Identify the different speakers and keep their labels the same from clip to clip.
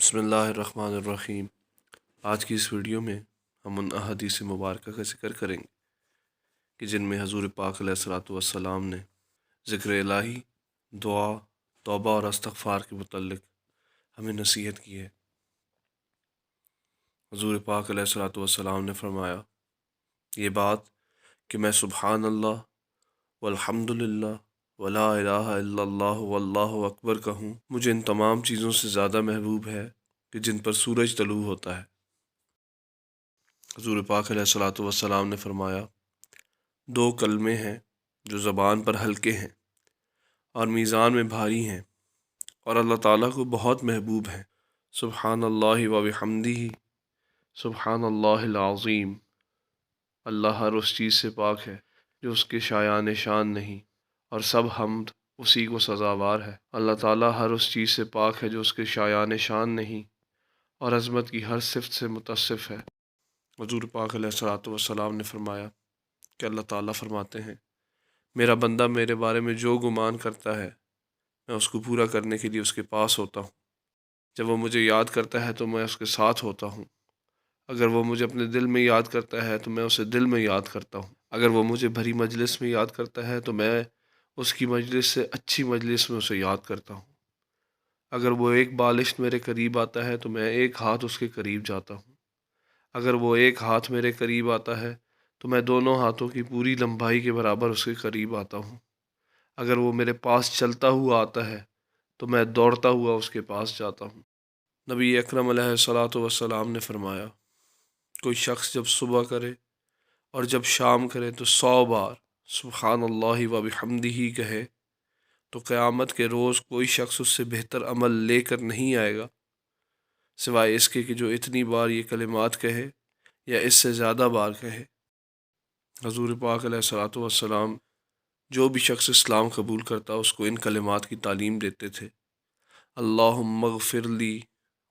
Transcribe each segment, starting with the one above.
Speaker 1: بسم اللہ الرحمن الرحیم۔ آج کی اس ویڈیو میں ہم ان احادیث مبارکہ کا ذکر کریں گے کہ جن میں حضور پاک علیہ الصلاۃ والسلام نے ذکر الہی، دعا، توبہ اور استغفار کے متعلق ہمیں نصیحت کی ہے۔ حضور پاک علیہ الصلاۃ والسلام نے فرمایا، یہ بات کہ میں سبحان اللہ والحمد للہ ولا الہ الا اللہ واللہ اکبر کہوں، مجھے ان تمام چیزوں سے زیادہ محبوب ہے کہ جن پر سورج طلوع ہوتا ہے۔ حضور پاک علیہ الصلاۃ والسلام نے فرمایا، دو کلمے ہیں جو زبان پر ہلکے ہیں اور میزان میں بھاری ہیں اور اللہ تعالیٰ کو بہت محبوب ہیں، سبحان اللہ و بحمدہ، سبحان اللہ العظیم۔ اللہ ہر اس چیز سے پاک ہے جو اس کے شایان شان نہیں، اور سب حمد اسی کو سزاوار ہے۔ اللہ تعالیٰ ہر اس چیز سے پاک ہے جو اس کے شایان شان نہیں، اور عظمت کی ہر صفت سے متصف ہے۔ حضور پاک علیہ الصلاۃ والسلام نے فرمایا کہ اللہ تعالیٰ فرماتے ہیں، میرا بندہ میرے بارے میں جو گمان کرتا ہے میں اس کو پورا کرنے کے لیے اس کے پاس ہوتا ہوں۔ جب وہ مجھے یاد کرتا ہے تو میں اس کے ساتھ ہوتا ہوں۔ اگر وہ مجھے اپنے دل میں یاد کرتا ہے تو میں اسے دل میں یاد کرتا ہوں۔ اگر وہ مجھے بھری مجلس میں یاد کرتا ہے تو میں اس کی مجلس سے اچھی مجلس میں اسے یاد کرتا ہوں۔ اگر وہ ایک بالشت میرے قریب آتا ہے تو میں ایک ہاتھ اس کے قریب جاتا ہوں۔ اگر وہ ایک ہاتھ میرے قریب آتا ہے تو میں دونوں ہاتھوں کی پوری لمبائی کے برابر اس کے قریب آتا ہوں۔ اگر وہ میرے پاس چلتا ہوا آتا ہے تو میں دوڑتا ہوا اس کے پاس جاتا ہوں۔ نبی اکرم علیہ الصلاۃ والسلام نے فرمایا، کوئی شخص جب صبح کرے اور جب شام کرے تو 100 بار سبحان اللہ و بحمدہ کہے تو قیامت کے روز کوئی شخص اس سے بہتر عمل لے کر نہیں آئے گا سوائے اس کے کہ جو اتنی بار یہ کلمات کہے یا اس سے زیادہ بار کہے۔ حضور پاک علیہ الصلاۃ والسلام جو بھی شخص اسلام قبول کرتا اس کو ان کلمات کی تعلیم دیتے تھے، اللہم اغفر لی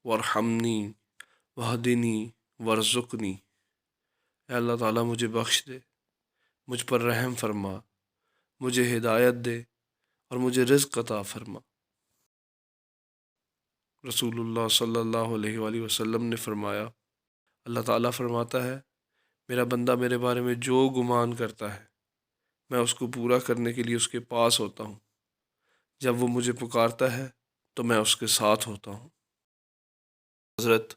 Speaker 1: وارحمنی وہدنی وارزقنی، اے اللہ تعالیٰ مجھے بخش دے، مجھ پر رحم فرما، مجھے ہدایت دے اور مجھے رزق عطا فرما۔ رسول اللہ صلی اللہ علیہ وآلہ وسلم نے فرمایا، اللہ تعالیٰ فرماتا ہے، میرا بندہ میرے بارے میں جو گمان کرتا ہے میں اس کو پورا کرنے کے لیے اس کے پاس ہوتا ہوں۔ جب وہ مجھے پکارتا ہے تو میں اس کے ساتھ ہوتا ہوں۔ حضرت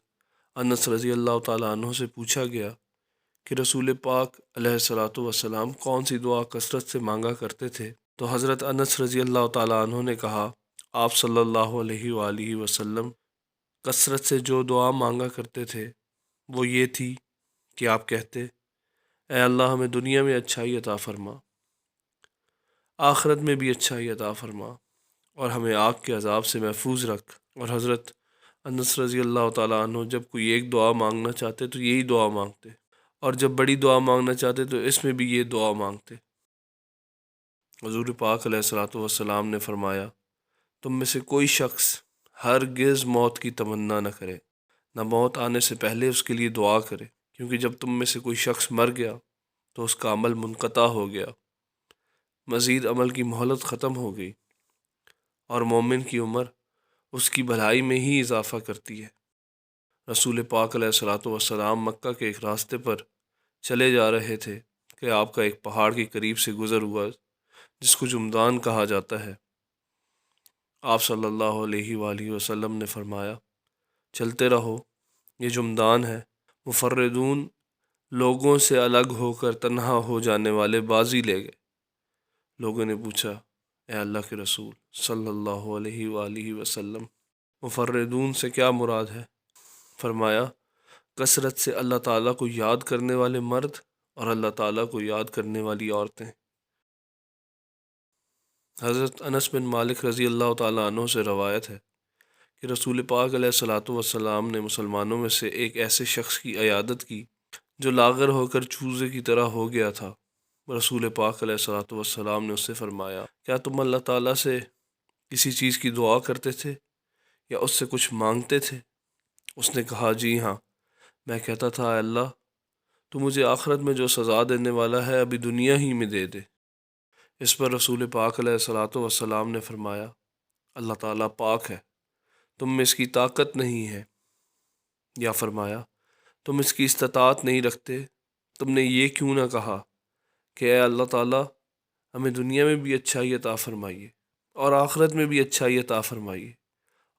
Speaker 1: انس رضی اللہ تعالیٰ عنہ سے پوچھا گیا کہ رسول پاک علیہ الصلاۃ والسلام کون سی دعا کثرت سے مانگا کرتے تھے؟ تو حضرت انس رضی اللہ تعالیٰ عنہ نے کہا، آپ صلی اللہ علیہ وآلہ وسلم کثرت سے جو دعا مانگا کرتے تھے وہ یہ تھی کہ آپ کہتے، اے اللہ ہمیں دنیا میں اچھائی عطا فرما، آخرت میں بھی اچھائی عطا فرما، اور ہمیں آگ کے عذاب سے محفوظ رکھ۔ اور حضرت انس رضی اللہ تعالیٰ عنہ جب کوئی ایک دعا مانگنا چاہتے تو یہی دعا مانگتے، اور جب بڑی دعا مانگنا چاہتے تو اس میں بھی یہ دعا مانگتے۔ حضور پاک علیہ الصلاۃ والسلام نے فرمایا، تم میں سے کوئی شخص ہرگز موت کی تمنا نہ کرے، نہ موت آنے سے پہلے اس کے لیے دعا کرے، کیونکہ جب تم میں سے کوئی شخص مر گیا تو اس کا عمل منقطع ہو گیا، مزید عمل کی مہلت ختم ہو گئی، اور مومن کی عمر اس کی بھلائی میں ہی اضافہ کرتی ہے۔ رسول پاک علیہ الصلاۃ والسلام مکہ کے ایک راستے پر چلے جا رہے تھے کہ آپ کا ایک پہاڑ کے قریب سے گزر ہوا جس کو جمدان کہا جاتا ہے۔ آپ صلی اللہ علیہ وآلہ وسلم نے فرمایا، چلتے رہو، یہ جمدان ہے، مفردون لوگوں سے الگ ہو کر تنہا ہو جانے والے بازی لے گئے۔ لوگوں نے پوچھا، اے اللہ کے رسول صلی اللہ علیہ وآلہ وسلم، مفردون سے کیا مراد ہے؟ فرمایا، کثرت سے اللہ تعالیٰ کو یاد کرنے والے مرد اور اللہ تعالیٰ کو یاد کرنے والی عورتیں۔ حضرت انس بن مالک رضی اللہ تعالیٰ عنہ سے روایت ہے کہ رسول پاک علیہ الصلاۃ والسلام نے مسلمانوں میں سے ایک ایسے شخص کی عیادت کی جو لاغر ہو کر چوزے کی طرح ہو گیا تھا۔ رسول پاک علیہ الصلاۃ والسلام نے اس سے فرمایا، کیا تم اللہ تعالیٰ سے کسی چیز کی دعا کرتے تھے یا اس سے کچھ مانگتے تھے؟ اس نے کہا، جی ہاں، میں کہتا تھا، اے اللہ تو مجھے آخرت میں جو سزا دینے والا ہے ابھی دنیا ہی میں دے دے۔ اس پر رسول پاک علیہ الصلاۃ والسلام نے فرمایا، اللہ تعالیٰ پاک ہے، تم میں اس کی طاقت نہیں ہے، یا فرمایا تم اس کی استطاعت نہیں رکھتے، تم نے یہ کیوں نہ کہا کہ اے اللہ تعالیٰ ہمیں دنیا میں بھی اچھائی عطا فرمائیے اور آخرت میں بھی اچھائی عطا فرمائیے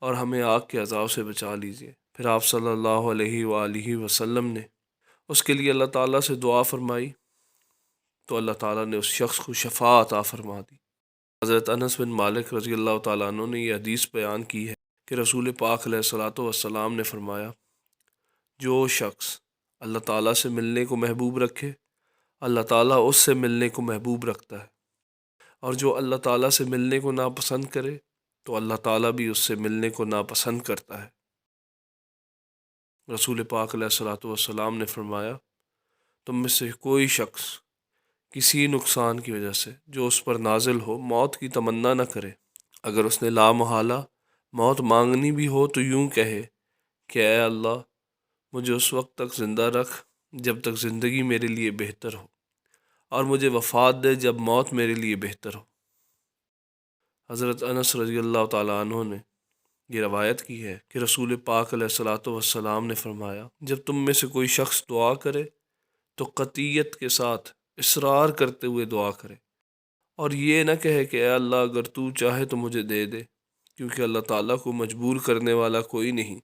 Speaker 1: اور ہمیں آگ کے عذاب سے بچا لیجیے۔ پھر آپ صلی اللہ علیہ وآلہ وسلم نے اس کے لیے اللہ تعالیٰ سے دعا فرمائی تو اللہ تعالیٰ نے اس شخص کو شفا عطا فرما دی۔ حضرت انس بن مالک رضی اللہ تعالیٰ عنہ نے یہ حدیث بیان کی ہے کہ رسول پاک علیہ الصلاۃ والسلام نے فرمایا، جو شخص اللہ تعالیٰ سے ملنے کو محبوب رکھے اللہ تعالیٰ اس سے ملنے کو محبوب رکھتا ہے، اور جو اللہ تعالیٰ سے ملنے کو ناپسند کرے تو اللہ تعالیٰ بھی اس سے ملنے کو ناپسند کرتا ہے۔ رسول پاک علیہ الصلاۃ والسلام نے فرمایا، تم میں سے کوئی شخص کسی نقصان کی وجہ سے جو اس پر نازل ہو موت کی تمنا نہ کرے، اگر اس نے لا محالہ موت مانگنی بھی ہو تو یوں کہے کہ اے اللہ مجھے اس وقت تک زندہ رکھ جب تک زندگی میرے لیے بہتر ہو، اور مجھے وفات دے جب موت میرے لیے بہتر ہو۔ حضرت انس رضی اللہ تعالیٰ عنہ نے یہ روایت کی ہے کہ رسول پاک علیہ الصلاۃ والسلام نے فرمایا، جب تم میں سے کوئی شخص دعا کرے تو قطعیت کے ساتھ اصرار کرتے ہوئے دعا کرے، اور یہ نہ کہے کہ اے اللہ اگر تو چاہے تو مجھے دے دے، کیونکہ اللہ تعالیٰ کو مجبور کرنے والا کوئی نہیں،